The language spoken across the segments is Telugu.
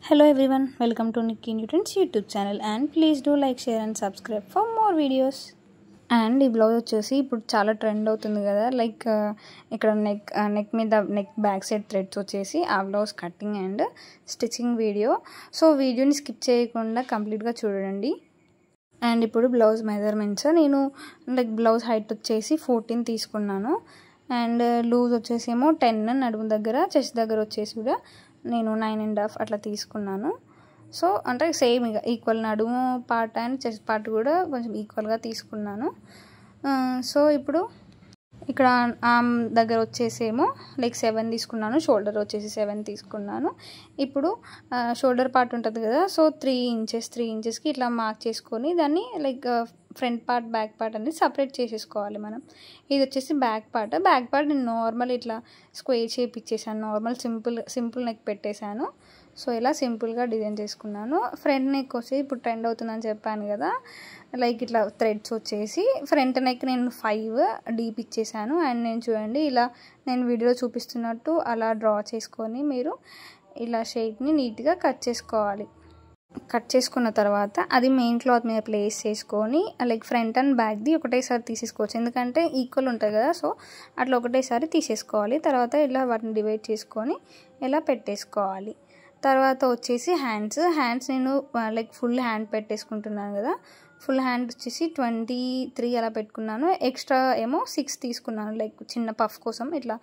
Hello everyone, welcome to Nikki Newton's YouTube channel and please do like, share and subscribe for more videos. And ఈ బ్లౌజ్ వచ్చేసి ఇప్పుడు చాలా ట్రెండ్ అవుతుంది కదా, లైక్ ఇక్కడ నెక్ మీద నెక్ బ్యాక్ సైడ్ థ్రెడ్స్ వచ్చేసి ఆ blouse cutting and stitching video. So వీడియోని స్కిప్ చేయకుండా కంప్లీట్గా చూడండి. అండ్ ఇప్పుడు బ్లౌజ్ మెజర్మెంట్స్ నేను లైక్ బ్లౌజ్ హైట్ వచ్చేసి 14 తీసుకున్నాను అండ్ లూజ్ వచ్చేసి ఏమో 10, నడుము దగ్గర చెస్ట్ దగ్గర వచ్చేసి కూడా నేను 9.5 అట్లా తీసుకున్నాను. సో అంటే సేమ్ ఇక ఈక్వల్ నడుము పార్ట్ అండ్ చెస్ట్ పార్ట్ కూడా కొంచెం ఈక్వల్గా తీసుకున్నాను. సో ఇప్పుడు ఇక్కడ ఆర్మ్ దగ్గర వచ్చేసేమో లైక్ 7 తీసుకున్నాను, షోల్డర్ వచ్చేసి 7 తీసుకున్నాను. ఇప్పుడు షోల్డర్ పార్ట్ ఉంటుంది కదా, సో 3 ఇంచెస్కి ఇట్లా మార్క్ చేసుకొని దాన్ని like front part back part అనేది సపరేట్ చేసేసుకోవాలి మనం. ఇది వచ్చేసి బ్యాక్ పార్ట్ నేను నార్మల్ ఇట్లా స్క్వేర్ షేప్ ఇచ్చేసాను, నార్మల్ సింపుల్ నెక్ పెట్టేశాను. సో ఇలా సింపుల్గా డిజైన్ చేసుకున్నాను. ఫ్రంట్ నెక్ వచ్చి ఇప్పుడు ట్రెండ్ అవుతుందని చెప్పాను కదా, లైక్ ఇట్లా థ్రెడ్స్ వచ్చేసి ఫ్రంట్ నెక్ నేను 5 డీప్ ఇచ్చేసాను. అండ్ నేను చూడండి ఇలా నేను వీడియోలో చూపిస్తున్నట్టు అలా డ్రా చేసుకొని మీరు ఇలా షేప్ని నీట్గా కట్ చేసుకోవాలి. కట్ చేసుకున్న తర్వాత అది మెయిన్ క్లాత్ మీద ప్లేస్ చేసుకొని లైక్ ఫ్రంట్ అండ్ బ్యాక్ది ఒకటేసారి తీసేసుకోవచ్చు, ఎందుకంటే ఈక్వల్ ఉంటుంది కదా, సో అట్లా ఒకటేసారి తీసేసుకోవాలి. తర్వాత ఇలా వాటిని డివైడ్ చేసుకొని ఇలా పెట్టేసుకోవాలి. తర్వాత వచ్చేసి హ్యాండ్స్ నేను లైక్ ఫుల్ హ్యాండ్ పెట్టేసుకుంటున్నాను కదా, ఫుల్ హ్యాండ్ వచ్చేసి 23 అలా పెట్టుకున్నాను. ఎక్స్ట్రా ఏమో 6 తీసుకున్నాను, లైక్ చిన్న పఫ్ కోసం ఇట్లా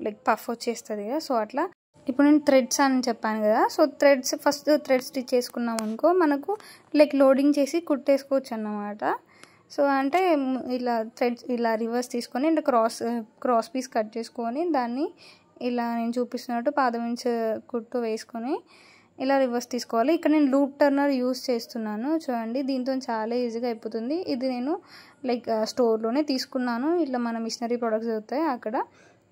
లైక్ పఫ్ వచ్చేస్తుంది కదా, సో అట్లా. ఇప్పుడు నేను థ్రెడ్స్ అని చెప్పాను కదా, సో ఫస్ట్ థ్రెడ్ స్టిచ్ చేసుకున్నాం అనుకో మనకు లైక్ లోడింగ్ చేసి కుట్టేసుకోవచ్చు అన్నమాట. సో అంటే ఇలా థ్రెడ్స్ ఇలా రివర్స్ తీసుకొని అంటే క్రాస్ పీస్ కట్ చేసుకొని దాన్ని ఇలా నేను చూపిస్తున్నట్టు పాదమించు కుట్టు వేసుకొని ఇలా రివర్స్ తీసుకోవాలి. ఇక్కడ నేను లూప్ టర్నర్ యూస్ చేస్తున్నాను చూడండి, దీంతో చాలా ఈజీగా అయిపోతుంది. ఇది నేను లైక్ స్టోర్లోనే తీసుకున్నాను, ఇట్లా మన మిషనరీ ప్రొడక్ట్స్ అవుతాయి అక్కడ.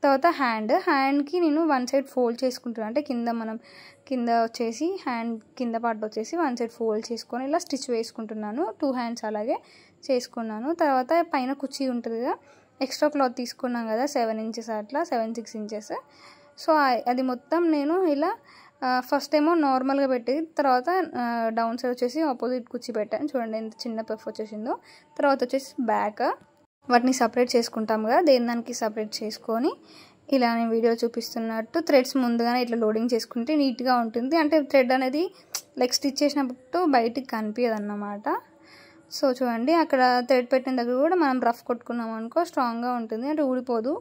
తర్వాత హ్యాండ్కి నేను 1 సైడ్ ఫోల్డ్ చేసుకుంటున్నాను, అంటే కింద వచ్చేసి హ్యాండ్ కింద పార్ట్ వచ్చేసి 1 సైడ్ ఫోల్డ్ చేసుకొని ఇలా స్టిచ్ వేసుకుంటున్నాను. 2 హ్యాండ్స్ అలాగే చేసుకున్నాను. తర్వాత పైన కుర్చీ ఉంటుంది కదా, ఎక్స్ట్రా క్లాత్ తీసుకున్నాం కదా 7 ఇంచెస్ అట్లా 7-6 ఇంచెస్. సో అది మొత్తం నేను ఇలా ఫస్ట్ ఏమో నార్మల్గా పెట్టి తర్వాత డౌన్ సైడ్ వచ్చేసి ఆపోజిట్ కుర్చీ పెట్టాను. చూడండి ఎంత చిన్న పఫ్ వచ్చేసిందో. తర్వాత వచ్చేసి బ్యాక్ వాటిని సపరేట్ చేసుకుంటాం కదా, దానికి సపరేట్ చేసుకొని ఇలా నేను వీడియో చూపిస్తున్నట్టు థ్రెడ్స్ ముందుగానే ఇట్లా లోడింగ్ చేసుకుంటే నీట్గా ఉంటుంది. అంటే థ్రెడ్ అనేది లైక్ స్టిచ్ చేసినప్పుడు బయటికి కనిపించదు అన్నమాట. సో చూడండి అక్కడ థ్రెడ్ పెట్టిన దగ్గర కూడా మనం రఫ్ కొట్టుకున్నాం అనుకో స్ట్రాంగ్గా ఉంటుంది, అంటే ఊడిపోదు.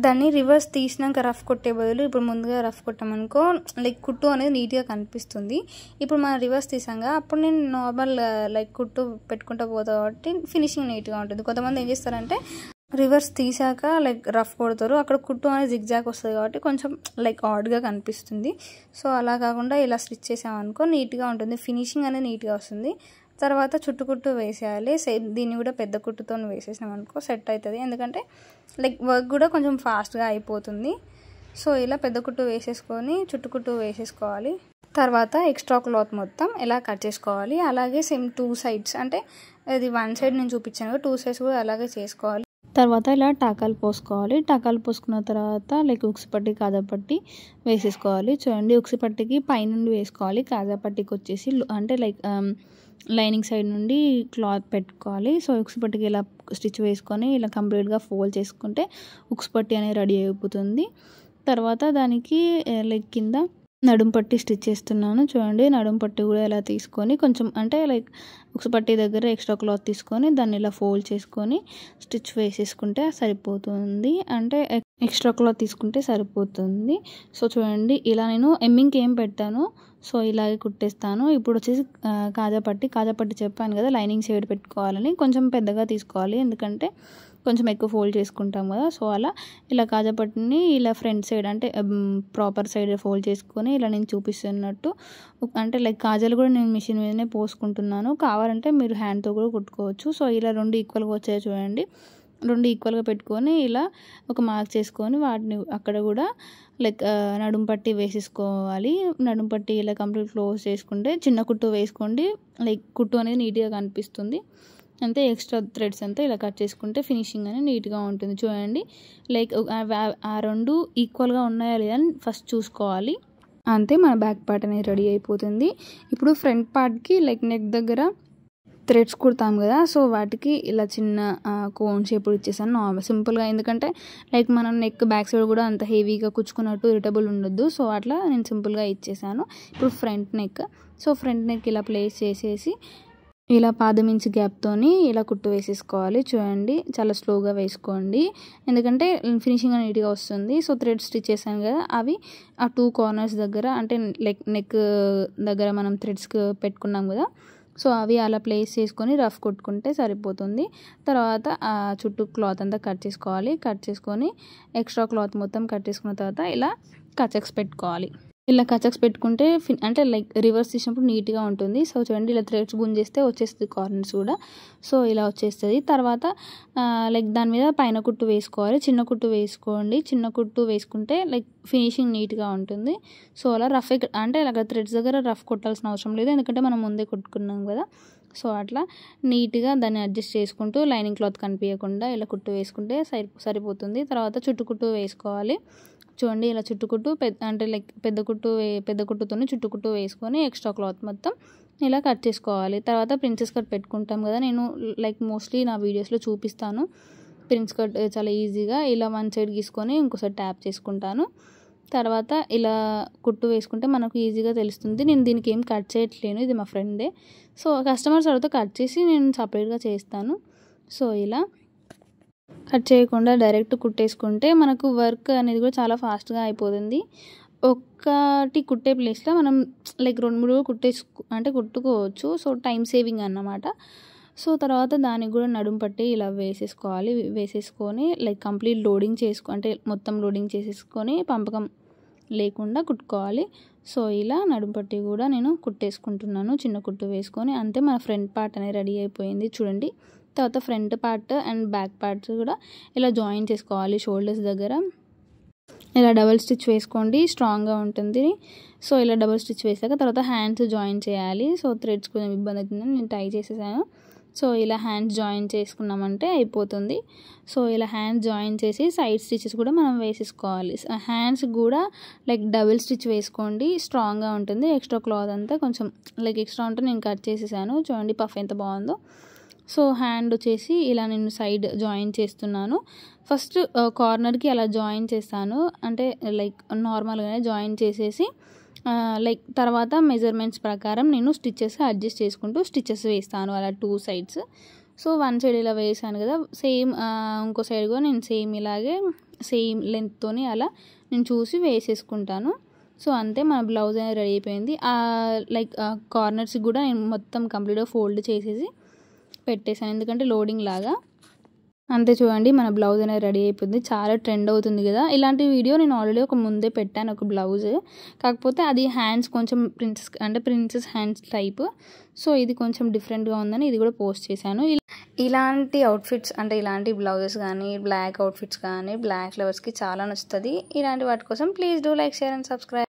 దాన్ని రివర్స్ తీసినాక రఫ్ కొట్టే బదులు ఇప్పుడు ముందుగా రఫ్ కొట్టామనుకో లైక్ కుట్టు అనేది నీట్గా కనిపిస్తుంది. ఇప్పుడు మనం రివర్స్ తీసాగా అప్పుడు నేను నార్మల్ లైక్ కుట్టు పెట్టుకుంటూ పోతా కాబట్టి ఫినిషింగ్ నీట్గా ఉంటుంది. కొంతమంది ఏం చేస్తారంటే రివర్స్ తీసాక లైక్ రఫ్ కొడతారు, అక్కడ కుట్టు అనేది జిగ్జాగ్ వస్తుంది కాబట్టి కొంచెం లైక్ ఆడ్గా కనిపిస్తుంది. సో అలా కాకుండా ఇలా స్టిచ్ చేసామనుకో నీట్గా ఉంటుంది, ఫినిషింగ్ అనేది నీట్గా వస్తుంది. తర్వాత చుట్టుకుట్టు వేసేయాలి. దీన్ని కూడా పెద్ద కుట్టుతో వేసేసినాం అనుకో సెట్ అవుతుంది, ఎందుకంటే లైక్ వర్క్ కూడా కొంచెం ఫాస్ట్గా అయిపోతుంది. సో ఇలా పెద్ద కుట్టు వేసేసుకొని చుట్టుకుట్టు వేసేసుకోవాలి. తర్వాత ఎక్స్ట్రా క్లాత్ మొత్తం ఇలా కట్ చేసుకోవాలి. అలాగే సేమ్ 2 సైడ్స్, అంటే అది 1 సైడ్ నేను చూపించాను 2 సైడ్స్ కూడా అలాగే చేసుకోవాలి. తర్వాత ఇలా టాకాలు పోసుకోవాలి. టాకాలు పోసుకున్న తర్వాత లైక్ ఉక్స్ పట్టి కాజా పట్టి వేసేసుకోవాలి. చూడండి ఉక్స్ పట్టికి పైనుండి వేసుకోవాలి, కాజా పట్టికి వచ్చేసి అంటే లైక్ లైనింగ్ సైడ్ నుండి క్లాత్ పెట్టుకోవాలి. సో ఉక్స్ పట్టికి ఇలా స్టిచ్ వేసుకొని ఇలా కంప్లీట్గా ఫోల్డ్ చేసుకుంటే ఉక్స్ పట్టి అనేది రెడీ అయిపోతుంది. తర్వాత దానికి లైక్ కింద నడుం పట్టి స్టిచ్ చేస్తున్నాను. చూడండి నడుం పట్టి కూడా ఇలా తీసుకొని కొంచెం అంటే లైక్ ఉక్స్ పట్టి దగ్గర ఎక్స్ట్రా క్లాత్ తీసుకొని దాన్ని ఇలా ఫోల్డ్ చేసుకొని స్టిచ్ వేసేసుకుంటే సరిపోతుంది, అంటే ఎక్స్ట్రా క్లాత్ తీసుకుంటే సరిపోతుంది. సో చూడండి ఇలా నేను ఎమ్మింగ్కి ఏం పెట్టాను, సో ఇలాగే కుట్టేస్తాను. ఇప్పుడు వచ్చేసి కాజా పట్టి చెప్పాను కదా లైనింగ్ సైడ్ పెట్టుకోవాలని, కొంచెం పెద్దగా తీసుకోవాలి ఎందుకంటే కొంచెం ఎక్కువ ఫోల్డ్ చేసుకుంటాం కదా. సో అలా ఇలా కాజా పట్టిని ఇలా ఫ్రంట్ సైడ్ అంటే ప్రాపర్ సైడ్ ఫోల్డ్ చేసుకొని ఇలా నేను చూపిస్తున్నట్టు అంటే లైక్ కాజాలు కూడా నేను మిషన్ మీదనే పోసుకుంటున్నాను, కావాలంటే మీరు హ్యాండ్తో కూడా కుట్టుకోవచ్చు. సో ఇలా 2 ఈక్వల్గా వచ్చాయి చూడండి, 2 ఈక్వల్గా పెట్టుకొని ఇలా ఒక మార్క్ చేసుకొని వాటిని అక్కడ కూడా లైక్ నడుం పట్టి వేసేసుకోవాలి. నడుం పట్టి ఇలా కంప్లీట్ క్లోజ్ చేసుకుంటే చిన్న కుట్టు వేసుకోండి, లైక్ కుట్టు అనేది నీట్గా కనిపిస్తుంది. అంతే, ఎక్స్ట్రా థ్రెడ్స్ అంతా ఇలా కట్ చేసుకుంటే ఫినిషింగ్ అనేది నీట్గా ఉంటుంది. చూడండి లైక్ ఆ 2 ఈక్వల్గా ఉన్నాయా లేదా అని ఫస్ట్ చూసుకోవాలి. అంతే మన బ్యాక్ పార్ట్ అనేది రెడీ అయిపోతుంది. ఇప్పుడు ఫ్రంట్ పార్ట్కి లైక్ నెక్ దగ్గర థ్రెడ్స్ కుడతాం కదా, సో వాటికి ఇలా చిన్న కోన్ షేప్ ఇచ్చేసాను నార్మల్ సింపుల్గా. ఎందుకంటే లైక్ మనం నెక్ బ్యాక్ సైడ్ కూడా అంత హెవీగా కుచ్చుకున్నట్టు ఇరిటబుల్ ఉండొద్దు, సో అట్లా నేను సింపుల్గా ఇచ్చేసాను. ఇప్పుడు front neck, so front neck ఇలా ప్లేస్ చేసేసి ఇలా పాదమించి గ్యాప్తోని ఇలా కుట్టు వేసేసుకోవాలి. చూడండి చాలా స్లోగా వేసుకోండి, ఎందుకంటే ఫినిషింగ్ నీట్గా వస్తుంది. సో థ్రెడ్ స్టిచ్ చేశాను కదా, అవి ఆ 2 కార్నర్స్ దగ్గర అంటే లైక్ నెక్ దగ్గర మనం థ్రెడ్స్ పెట్టుకున్నాం కదా, సో అవి అలా ప్లేస్ చేసుకొని రఫ్ కొట్టుకుంటే సరిపోతుంది. తర్వాత చుట్టూ క్లాత్ అంతా కట్ చేసుకోవాలి. కట్ చేసుకొని ఎక్స్ట్రా క్లాత్ మొత్తం కట్ చేసుకున్న తర్వాత ఇలా కచెక్స్ పెట్టుకోవాలి. ఇలా కచెక్స్ పెట్టుకుంటే అంటే లైక్ రివర్స్ చేసినప్పుడు నీట్గా ఉంటుంది. సో చూడండి ఇలా థ్రెడ్స్ గుంజేస్తే వచ్చేస్తుంది కార్నర్స్ కూడా, సో ఇలా వచ్చేస్తుంది. తర్వాత లైక్ దాని మీద పైన కుట్టు వేసుకోవాలి. చిన్న కుట్టు వేసుకోండి, చిన్న కుట్టు వేసుకుంటే లైక్ ఫినిషింగ్ నీట్గా ఉంటుంది. సో అలా రఫ్ అంటే అక్కడ థ్రెడ్స్ దగ్గర రఫ్ కొట్టాల్సిన అవసరం లేదు, ఎందుకంటే మనం ముందే కుట్టుకున్నాం కదా. సో అట్లా నీట్గా దాన్ని అడ్జస్ట్ చేసుకుంటూ లైనింగ్ క్లాత్ కనిపించకుండా ఇలా కుట్టు వేసుకుంటే సరిపోతుంది. తర్వాత చుట్టుకుట్టు వేసుకోవాలి. చూడండి ఇలా చుట్టుకుట్టు అంటే లైక్ పెద్ద కుట్టుతో చుట్టుకుట్టు వేసుకొని ఎక్స్ట్రా క్లాత్ మొత్తం ఇలా కట్ చేసుకోవాలి. తర్వాత ప్రిన్సెస్ కట్ పెట్టుకుంటాం కదా, నేను లైక్ మోస్ట్లీ నా వీడియోస్లో చూపిస్తాను. ప్రిన్స్ కట్ చాలా ఈజీగా ఇలా వన్ సైడ్ గీసుకొని ఇంకోసారి ట్యాప్ చేసుకుంటాను. తర్వాత ఇలా కుట్టు వేసుకుంటే మనకు ఈజీగా తెలుస్తుంది. నేను దీనికి ఏం కట్ చేయట్లేను, ఇది మా ఫ్రెండే. సో కస్టమర్స్ అడిగితే కట్ చేసి నేను సపరేట్గా చేస్తాను. సో ఇలా కట్ చేయకుండా డైరెక్ట్ కుట్టేసుకుంటే మనకు వర్క్ అనేది కూడా చాలా ఫాస్ట్గా అయిపోతుంది. ఒక్కటి కుట్టే ప్లేస్లో మనం లైక్ 2-3 కుట్టుకోవచ్చు. సో టైం సేవింగ్ అన్నమాట. సో తర్వాత దానికి కూడా నడుము పట్టి ఇలా వేసేసుకోవాలి. వేసేసుకొని లైక్ కంప్లీట్ లోడింగ్ అంటే మొత్తం లోడింగ్ చేసేసుకొని పంపకం లేకుండా కుట్టుకోవాలి. సో ఇలా నడుము పట్టి కూడా నేను కుట్టేసుకుంటున్నాను, చిన్న కుట్టు వేసుకొని. అంతే మన ఫ్రంట్ పార్ట్ అనేది రెడీ అయిపోయింది చూడండి. తర్వాత front part and back parts కూడా ఇలా జాయిన్ చేసుకోవాలి. షోల్డర్స్ దగ్గర ఇలా డబల్ స్టిచ్ వేసుకోండి, స్ట్రాంగ్గా ఉంటుంది. సో ఇలా డబల్ స్టిచ్ వేసాక తర్వాత హ్యాండ్స్ జాయిన్ చేయాలి. సో థ్రెడ్స్ కొంచెం ఇబ్బంది అవుతుందని నేను టై చేసేసాను. సో ఇలా హ్యాండ్స్ జాయిన్ చేసుకున్నామంటే అయిపోతుంది. సో ఇలా హ్యాండ్స్ జాయిన్ చేసి సైడ్ స్టిచెస్ కూడా మనం వేసేసుకోవాలి. హ్యాండ్స్ కూడా లైక్ డబుల్ స్టిచ్ వేసుకోండి, స్ట్రాంగ్గా ఉంటుంది. ఎక్స్ట్రా క్లాత్ అంతా కొంచెం లైక్ ఎక్స్ట్రా ఉంటే నేను కట్ చేసేసాను. చూడండి పఫ్ ఎంత బాగుందో. సో హ్యాండ్ వచ్చేసి ఇలా నేను సైడ్ జాయిన్ చేస్తున్నాను. ఫస్ట్ కార్నర్కి అలా జాయిన్ చేస్తాను, అంటే లైక్ నార్మల్గానే జాయిన్ చేసేసి లైక్ తర్వాత మెజర్మెంట్స్ ప్రకారం నేను స్టిచెస్ అడ్జస్ట్ చేసుకుంటూ స్టిచెస్ వేస్తాను అలా 2 సైడ్స్. సో వన్ సైడ్ ఇలా వేసాను కదా, సేమ్ ఇంకో సైడ్ కూడా నేను సేమ్ ఇలాగే సేమ్ లెంత్తోని అలా నేను చూసి వేసేసుకుంటాను. సో అంతే మన బ్లౌజ్ అనేది రెడీ అయిపోయింది. లైక్ కార్నర్స్కి కూడా నేను మొత్తం కంప్లీట్గా ఫోల్డ్ చేసేసి పెట్టేశాను, ఎందుకంటే లోడింగ్ లాగా. అంతే చూడండి మన బ్లౌజ్ అనేది రెడీ అయిపోయింది. చాలా ట్రెండ్ అవుతుంది కదా ఇలాంటి వీడియో. నేను ఆల్రెడీ ముందే పెట్టాను ఒక బ్లౌజ్, కాకపోతే అది హ్యాండ్స్ కొంచెం ప్రిన్సెస్ హ్యాండ్స్ టైప్. సో ఇది కొంచెం డిఫరెంట్గా ఉందని ఇది కూడా పోస్ట్ చేశాను. ఇలాంటి అవుట్ఫిట్స్ అంటే ఇలాంటి బ్లౌజెస్ కానీ బ్లాక్ అవుట్ఫిట్స్ కానీ బ్లాక్ ఫ్లవర్స్కి చాలా నచ్చుతుంది. ఇలాంటి వాటి కోసం please do like, share and subscribe.